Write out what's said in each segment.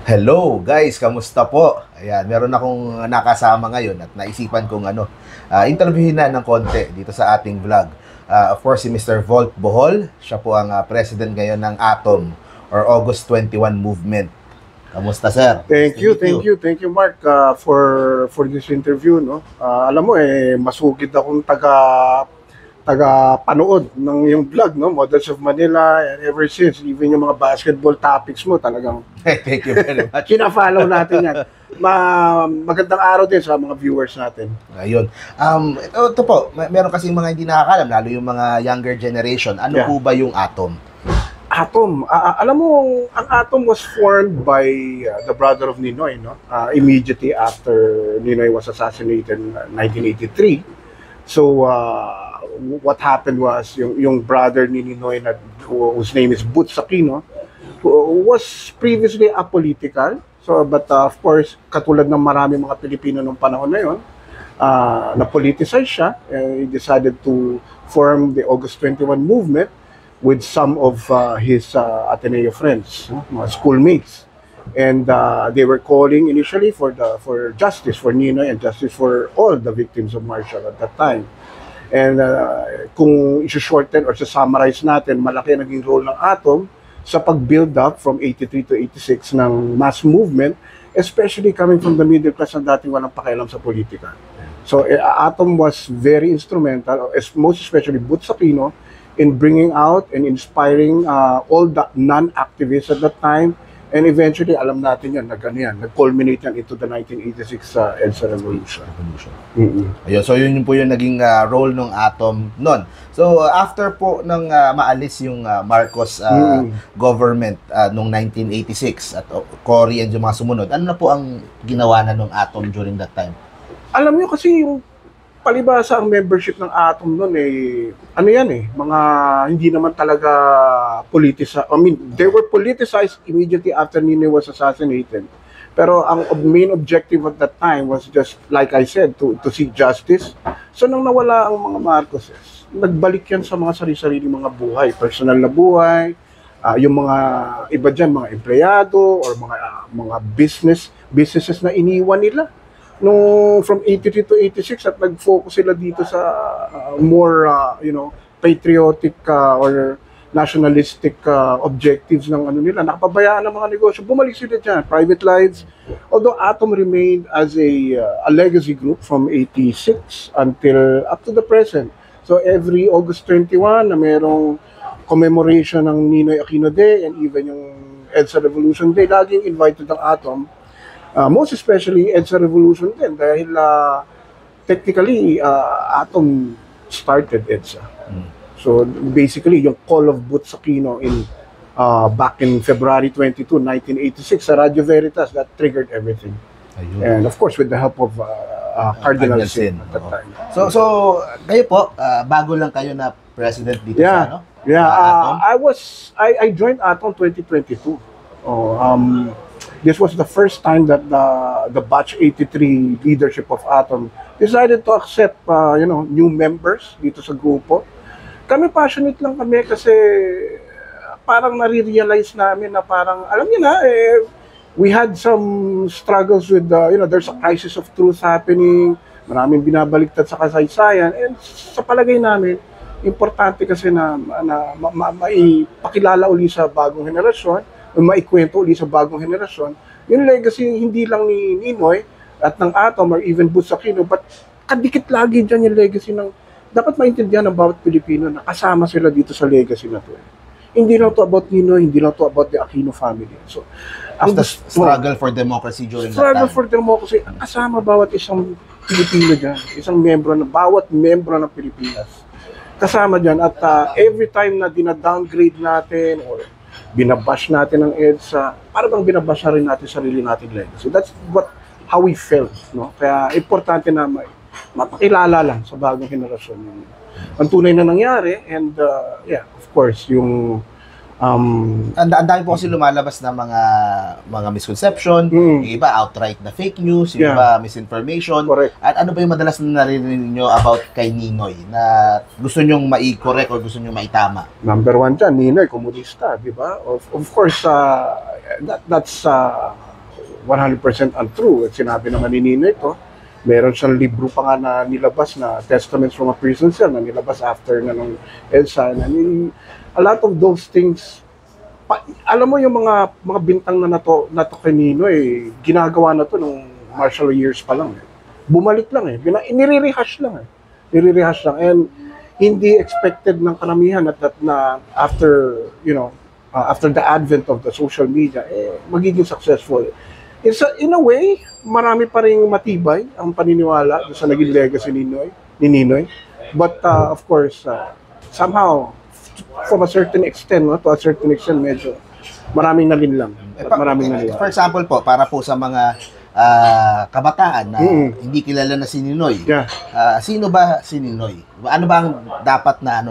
Hello guys, kamusta po? Ayan, meron akong nakasama ngayon at naisipan kong interviewin na ng konti dito sa ating vlog. Of course, si Mr. Volt Bohol, siya po ang president ngayon ng ATOM or August 21 Movement. Kamusta, sir? Thank you, Mark, for this interview, no. Alam mo masugid akong taga panood ng yung vlog, no, Models of Manila, and ever since even yung mga basketball topics mo talagang Thank you very much. kina-follow natin yan. Magandang araw din sa mga viewers natin. Ayun. Ito po, meron kasing mga hindi nakakalam, lalo yung mga younger generation. Ano po ba yung ATOM? ATOM, alam mo, ang ATOM was formed by the brother of Ninoy, no? Immediately after Ninoy was assassinated in 1983. So, what happened was, yung brother ni Ninoy, whose name is Butch Aquino, was previously apolitical. So, but of course, katulad ng marami mga Pilipino nung panahon na yun, na-politicize siya. He decided to form the August 21 movement with some of his Ateneo friends, mga schoolmates. And they were calling initially for justice for Ninoy and justice for all the victims of martial at that time. And kung i-shorten or summarize natin, malaki naging role ng ATOM sa pag-build up from 83 to 86 ng mass movement, especially coming from the middle class na dating walang pakialam sa politika. So ATOM was very instrumental, most especially Butch Aquino, in bringing out and inspiring all the non-activists at that time. And eventually, alam natin yan, nag-culminate yan into the 1986 EDSA Revolution. Ayun, so yun po yung naging role ng ATOM noon. So after po ng maalis yung Marcos government noong 1986 at Cory and yung mga sumunod, ano na po ang ginawa na ng ATOM during that time? Alam niyo kasi yung palibasa ang membership ng ATOM noon mga hindi naman talaga politicized. I mean, they were politicized immediately after Ninoy was assassinated. Pero ang main objective at that time was just, like I said, to seek justice. So nung nawala ang mga Marcoses, nagbalik yan sa mga sarili-sarili mga buhay, personal na buhay, yung mga iba dyan, mga empleyado or mga businesses na iniwan nila. No, from 83 to 86 at nag-focus sila dito sa more patriotic or nationalistic objectives ng ano nila, nakapabayaan ng mga negosyo, bumalik sila dyan, private lives. Although ATOM remained as a legacy group from 86 until up to the present. So every August 21 na merong commemoration ng Ninoy Aquino Day and even yung EDSA Revolution Day, laging invited ang ATOM. Most especially EDSA Revolution din dahil technically ATOM started EDSA. So basically yung call of Butch Aquino back in February 22, 1986 sa Radio Veritas, that triggered everything. Ayun. And of course with the help of Cardinal Sin at that time. So kayo po bago lang kayo na president dito sa I joined ATOM 2022. This was the first time that the Batch 83 leadership of ATOM decided to accept new members dito sa grupo. Kami passionate lang kami kasi parang nare-realize namin na parang, alam niyo na, we had some struggles with, there's a crisis of truth happening, maraming binabaliktad sa kasaysayan, and sa palagay namin, importante kasi na maipakilala uli sa bagong henerasyon, maikwento ulit sa bagong henerasyon, yung legacy hindi lang ni Ninoy at ng ATOM or even Butch Aquino, but kadikit lagi dyan yung legacy ng, dapat maintindihan ng bawat Pilipino na kasama sila dito sa legacy na to. Hindi lang to about Ninoy, hindi lang to about the Aquino family. So, ang struggle for democracy during that time. Struggle for democracy, kasama bawat isang Pilipino dyan, bawat membro ng Pilipinas. Kasama dyan at every time na dina-downgrade natin or binabash natin ang EDSA, para bang binabash na rin natin sarili natin legacy. That's how we felt, no? Kaya importante na mapakilala lang sa bagong henerasyon ang tunay na nangyari, and of course yung ang dami po kasi lumalabas na mga misconception, yung iba outright na fake news, yung iba misinformation. Correct. At ano ba yung madalas na narinig niyo about kay Ninoy na gusto nyong mai-correct or gusto nyong maitama? Number one dyan, Ninoy, komunista, di ba? Of course, that's 100% untrue. At sinabi naman ni Nino ito, meron siyang libro pa nga na nilabas na Testaments from a Prison Cell na nilabas after na ng EDSA. A lot of those things, alam mo yung mga bintang na nato kay Nino, ginagawa na to nung martial years pa lang. Bumalik lang nire-rehash lang. Nire-rehash lang. And hindi expected ng karamihan na after, after the advent of the social media, magiging successful. In a way, marami pa rin matibay ang paniniwala sa naging legacy ni Ninoy. But of course, somehow, from a certain extent, to a certain extent, medyo maraming nalinlang. For example po, para po sa mga kabataan na hindi kilala na si Ninoy. Yeah. Sino ba si Ninoy? Ano ba ang dapat na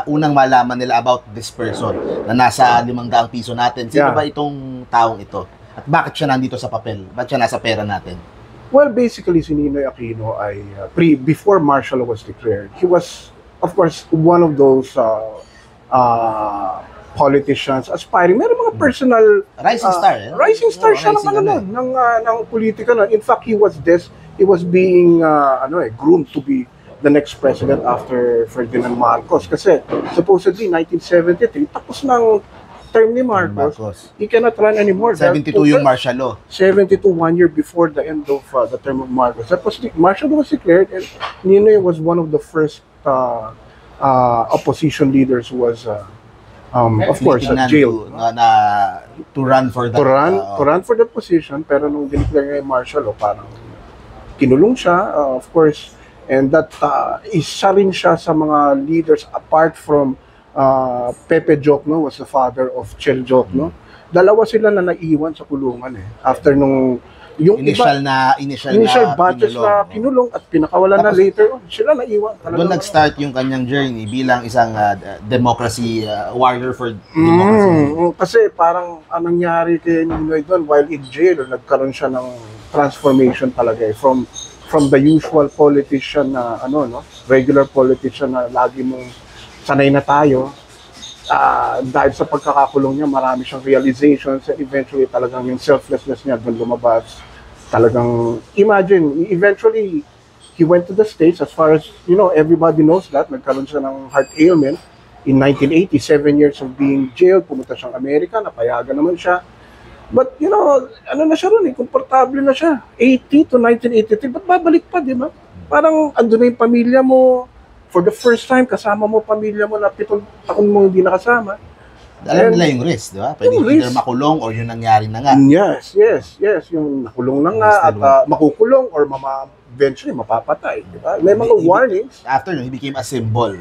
unang malaman nila about this person na nasa 500 piso natin? Sino ba itong taong ito? At bakit siya nandito sa papel? Bakit siya nasa pera natin? Well, basically si Ninoy Aquino ay before martial law was declared, he was of course one of those politicians aspiring. Meron mga personal rising star. Rising star siya ng politika na. In fact, he was being groomed to be the next president after Ferdinand Marcos. Kasi supposedly 1973 tapos ng term ni Marcos. He cannot run anymore. 72 yung martial law. 72, 1 year before the end of the term of Marcos. Tapos martial law was declared and Ninoy was one of the first opposition leaders who was of course jailed to run for that to run for that position, pero nung dineclare yung martial law, parang kinulong siya, of course, and that isa rin siya sa mga leaders apart from Pepe Jokno was the father of Chel Jokno. Dalawa sila na naiwan sa kulungan after nung yung initial batches na kinulong at pinakawalan na later on, sila naiwan. Doon nag-start yung kanyang journey bilang isang democracy warrior for democracy. Kasi parang anong nangyari kay Ninoy doon while in jail, nagkaroon siya ng transformation talaga from the usual politician na regular politician na lagi mong sanay na tayo. Dahil sa pagkakakulong niya, marami siyang realizations and eventually talagang yung selflessness niya doon lumabas. Talagang, imagine, eventually, he went to the States as far as, everybody knows that. Nagkaroon siya ng heart ailment in 1980, 7 years of being jailed, pumunta siyang Amerika, napayagan naman siya. But, na siya ron komportable na siya. 80 to 1983, ba't babalik pa, di ba? Parang, andun na yung pamilya mo. For the first time, kasama mo pamilya mo na 7 taon mo hindi nakasama. Alam nila yung risk, di ba? Pwede either makulong or yung nangyari na nga. Yes. Yung nakulong na nga at makukulong or eventually mapapatay, di ba? May mga warnings. After he became a symbol.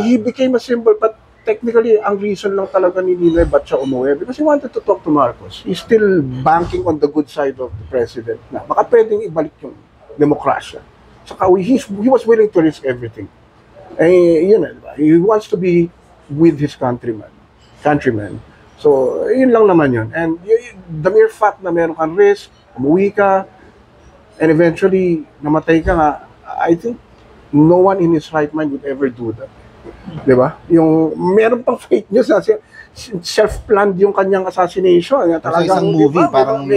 He became a symbol, but technically, ang reason lang talaga ni Ninoy ba't siya umuwi because he wanted to talk to Marcos. He's still banking on the good side of the president na baka pwedeng ibalik yung demokrasya. Saka he was willing to risk everything. He wants to be with his countrymen. So, yun lang naman yun. And the mere fact na meron kang risk, umuwi ka, and eventually, namatay ka nga, I think no one in his right mind would ever do that. Diba? Yung meron pang fake news na self-planned yung kanyang assassination. Talagang, isang movie, diba? Parang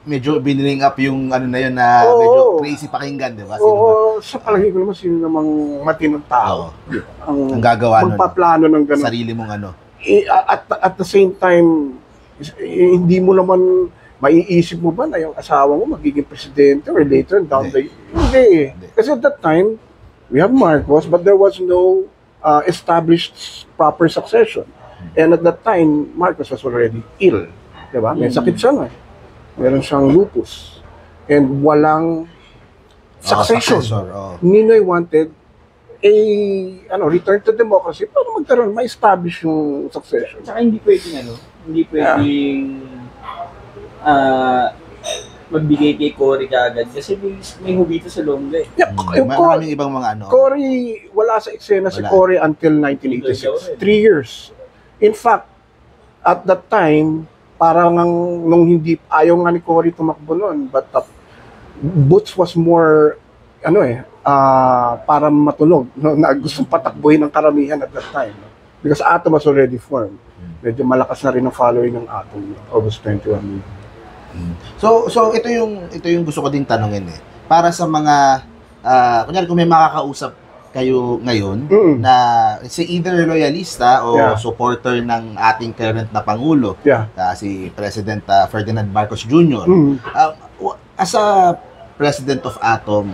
medyo biniling up yung yun na medyo crazy pakinggan, diba? Sa palagi ko naman, sino namang matinong tao. Ang gagawa nun. Magpaplano ng gano'n. Sarili mong At the same time, hindi mo naman maiisip mo ba na yung asawa mo magiging presidente or later down the... Hindi. Kasi at that time, we have Marcos, but there was no established proper succession. And at that time, Marcos was already ill. Diba? May sakit siya nga. Meron siyang lupus. And walang succession. Ninoy wanted return to democracy para magkaroon, ma-establish yung succession. Saka hindi pwedeng magbigay kay Cory kaagad kasi may hubito sa longga maraming ibang mga Cory, wala sa eksena si Cory until 1986. 3 years. In fact, at that time, parang nung hindi, ayaw nga ni Cory tumakbo noon, but Boots was more, para matunog, na gustong patakbuhin ng karamihan at that time. Because Atom was already formed. Medyo malakas na rin ang following ng Atom, August 21. So ito yung gusto ko din tanungin eh. Para sa mga kunyari kung may makakausap kayo ngayon na either loyalista o Yeah. supporter ng ating current na pangulo, Yeah. si President Ferdinand Marcos Jr. As a president of Atom,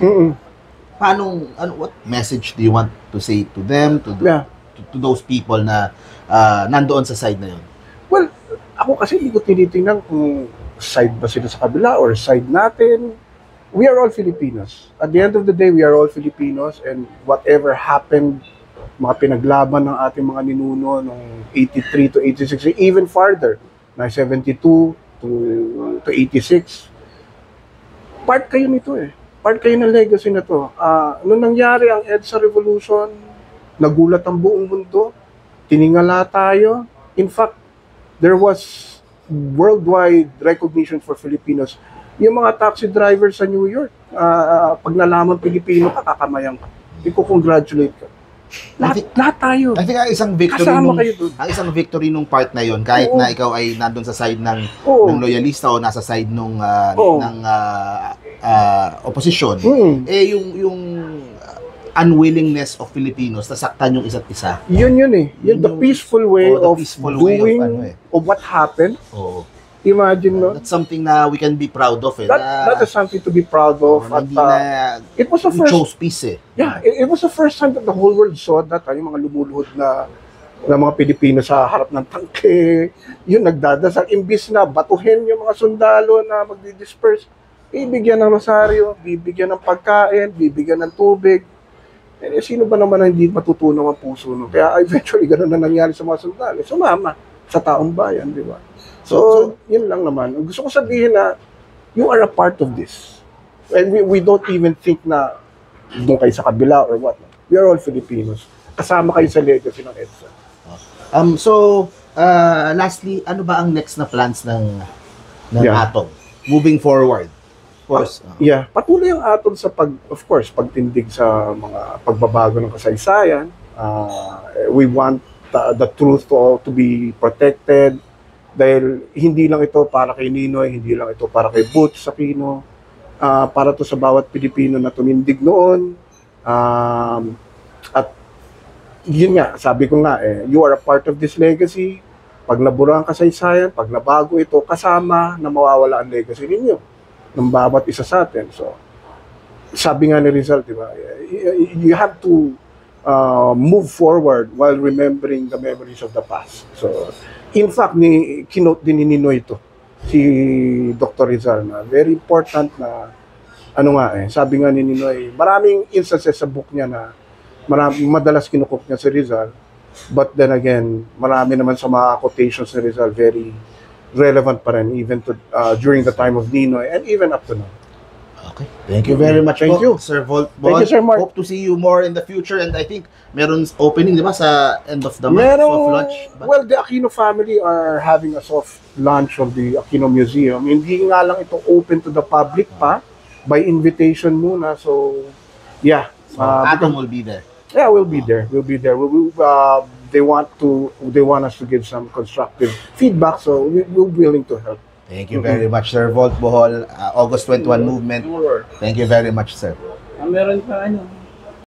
what message do you want to say to them, Yeah. to those people na nandoon sa side na yun? Well, ako kasi hindi ko tinitingnan kung side ba sila sa kabila or side natin. We are all Filipinos. At the end of the day, we are all Filipinos, and whatever happened, mga pinaglaban ng ating mga ninuno noong 83 to 86, even farther, na 72 to 86, part kayo nito eh. Part kayo ng legacy na to. Nung nangyari ang EDSA Revolution, nagulat ang buong mundo, tiningala tayo. In fact, there was worldwide recognition for Filipinos. Yung mga taxi driver sa New York, pag nalaman Pilipino ka, kakamayan ka. Iko-congratulate ka. Lahat tayo. I think ang isang victory Kasama kayo dun. ang isang victory nung part na yon, kahit Oo. na ikaw ay nandun sa side ng Oo. loyalista o nasa side nung Oo. ng opposition, Mm. yung unwillingness of Filipinos na saktan yung isa't isa. Yun eh. Yun, the Yung- peaceful way the of peaceful way of doing ano eh. of what happened. Oo. Imagine, no? That's something na we can be proud of eh. That is something to be proud of. na At, hindi na it was the we first chose peace eh. Yeah, it was the first time that the whole world saw that, yung mga lumuluhod na mga Pilipino sa harap ng tangke, yun nagdadasal, imbis na batuhin yung mga sundalo na magdi-disperse, bibigyan ng rosaryo, bibigyan ng pagkain, bibigyan ng tubig. Sino ba naman ang hindi matutunaw ang puso? No? Kaya eventually ganun na nangyari sa mga sundalo. Sumama sa taong bayan, di ba? So, yun lang naman. Gusto ko sabihin na you are a part of this. And we don't even think na doon kayo sa kabila or what. We are all Filipinos. Kasama kayo sa legacy ng EDSA. Lastly, ano ba ang next na plans ng Yeah. Atom moving forward? Of course. Yeah, patuloy ang aton sa pagtindig sa mga pagbabago ng kasaysayan. We want the truth to be protected dahil hindi lang ito para kay Ninoy, hindi lang ito para kay Butch Aquino, para to sa bawat Pilipino na tumindig noon. At yun nga, sabi ko nga, you are a part of this legacy. Pag nabura ang kasaysayan, pag nabago ito, kasama na mawawala ang legacy ninyo ng bawat isa sa atin. So, sabi nga ni Rizal, di ba, you have to move forward while remembering the memories of the past. So, in fact, kinote din ni Ninoy ito, si Dr. Rizal, na very important na, sabi nga ni Ninoy, maraming instances sa book niya na madalas kinukop niya si Rizal, but then again, marami naman sa mga quotations ni Rizal, very relevant pa rin, even to, during the time of Ninoy, and even up to now. Okay. Thank you very much Thank po, you. Sir Volt. Thank you, Sir Mark. Hope to see you more in the future, and I think meron opening, di ba, sa end of the month, soft launch? Well, the Aquino family are having a soft launch of the Aquino Museum. Hindi nga lang ito open to the public pa, by invitation muna. So, yeah. Atom will be there. Yeah, we'll be there. We'll be there. They want us to give some constructive feedback, so we're willing to help. Thank you very much, Sir Volt Bohol. August 21 movement. Sure. Thank you very much, sir. Meron pa